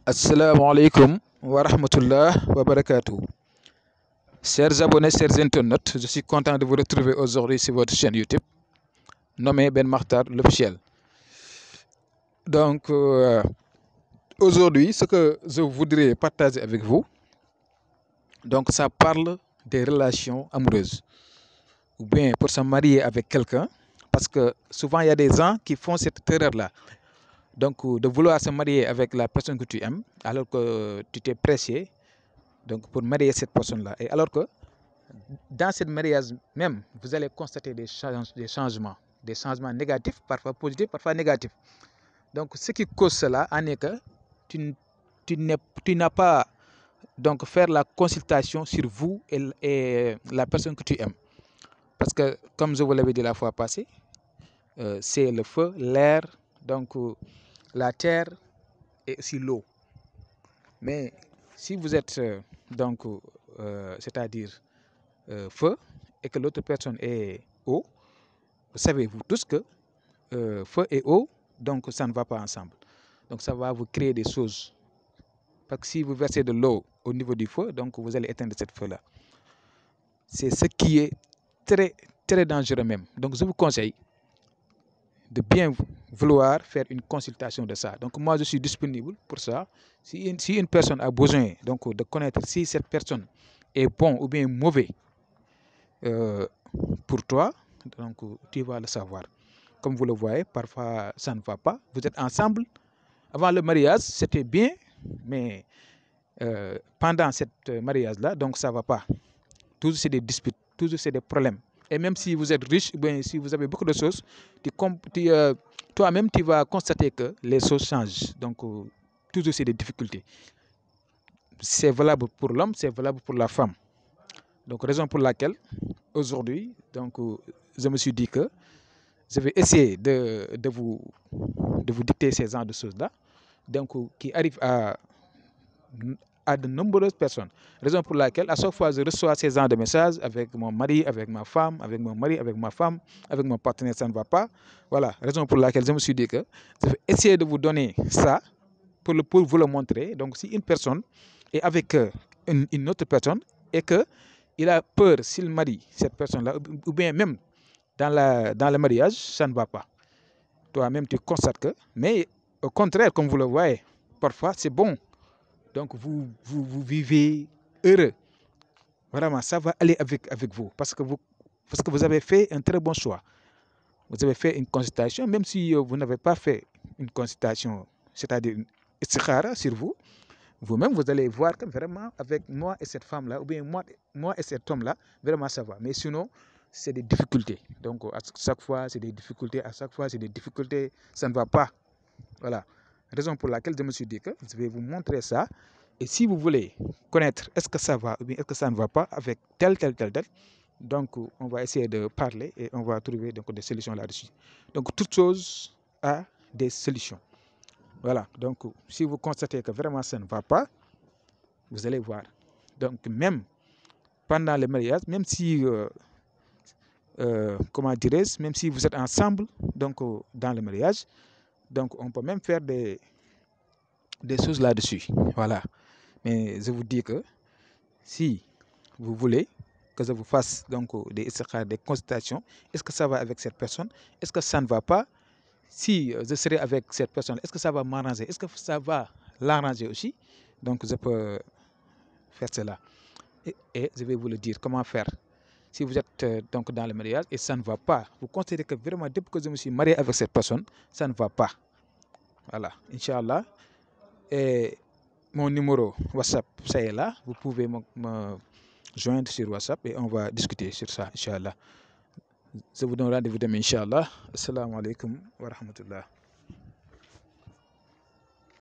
Assalamu alaikum wa rahmatullah wa barakatuh. Chers abonnés, chers internautes, je suis content de vous retrouver aujourd'hui sur votre chaîne YouTube nommée Ben Makhtar l'officiel. Donc, aujourd'hui, ce que je voudrais partager avec vous, donc ça parle des relations amoureuses ou bien pour se marier avec quelqu'un, parce que souvent il y a des gens qui font cette erreur-là. Donc, de vouloir se marier avec la personne que tu aimes, alors que tu t'es pressé donc, pour marier cette personne-là. Et alors que dans cette mariage même, vous allez constater des changements négatifs, parfois positifs, parfois négatifs. Donc, ce qui cause cela en est que tu n'as pas donc faire la consultation sur vous et la personne que tu aimes. Parce que, comme je vous l'avais dit la fois passée, c'est le feu, l'air, donc la terre et aussi l'eau. Mais si vous êtes c'est-à-dire feu et que l'autre personne est eau, savez-vous tous que feu et eau, donc ça ne va pas ensemble. Donc ça va vous créer des choses. Parce que si vous versez de l'eau au niveau du feu, donc vous allez éteindre cette feu-là. C'est ce qui est très, très dangereux même. Donc je vous conseille de bien vouloir faire une consultation de ça. Donc moi je suis disponible pour ça. Si une personne a besoin donc, de connaître si cette personne est bon ou bien mauvais pour toi, donc tu vas le savoir. Comme vous le voyez, parfois ça ne va pas. Vous êtes ensemble. Avant le mariage, c'était bien, mais pendant cette mariage-là, donc ça ne va pas. Toujours c'est des disputes, toujours c'est des problèmes. Et même si vous êtes riche, bien, si vous avez beaucoup de choses, toi-même tu vas constater que les choses changent. Donc toujours c'est des difficultés. C'est valable pour l'homme, c'est valable pour la femme. Donc raison pour laquelle aujourd'hui, donc je me suis dit que je vais essayer de vous dicter ces genres de choses-là, donc qui arrivent à de nombreuses personnes. Raison pour laquelle, à chaque fois, je reçois ces genres de messages avec mon mari, avec ma femme, avec mon mari, avec ma femme, avec mon partenaire, ça ne va pas. Voilà, raison pour laquelle je me suis dit que je vais essayer de vous donner ça pour vous le montrer. Donc, si une personne est avec une autre personne et qu'il a peur s'il marie cette personne-là, ou bien même dans le mariage, ça ne va pas. Toi-même, tu constates que, mais au contraire, comme vous le voyez, parfois c'est bon. Donc vous vivez heureux. Vraiment, ça va aller avec vous parce que vous avez fait un très bon choix. Vous avez fait une consultation, même si vous n'avez pas fait une consultation, c'est-à-dire une istikhara sur vous, vous-même, vous allez voir que vraiment, avec moi et cette femme-là, ou bien moi et cet homme-là, vraiment ça va. Mais sinon, c'est des difficultés. Donc, à chaque fois, c'est des difficultés. À chaque fois, c'est des difficultés. Ça ne va pas. Voilà. Raison pour laquelle je me suis dit que je vais vous montrer ça. Et si vous voulez connaître est-ce que ça va ou bien est-ce que ça ne va pas avec tel, donc on va essayer de parler et on va trouver donc, des solutions là-dessus. Donc, toute chose a des solutions. Voilà, donc si vous constatez que vraiment ça ne va pas, vous allez voir. Donc même pendant le mariage, même si, comment dirais-je, même si vous êtes ensemble donc, dans le mariage, donc on peut même faire des choses là-dessus. Voilà. Mais je vous dis que si vous voulez que je vous fasse donc, des consultations, est-ce que ça va avec cette personne? Est-ce que ça ne va pas? Si je serai avec cette personne, est-ce que ça va m'arranger? Est-ce que ça va l'arranger aussi? Donc, je peux faire cela. Et je vais vous le dire comment faire. Si vous êtes donc dans le mariage et ça ne va pas, vous considérez que vraiment, depuis que je me suis marié avec cette personne, ça ne va pas. Voilà, Inch'Allah. Et mon numéro WhatsApp, ça est là. Vous pouvez me joindre sur WhatsApp et on va discuter sur ça, Inch'Allah. Je vous donne rendez-vous demain, Inch'Allah. Assalamu alaikum wa rahmatullah.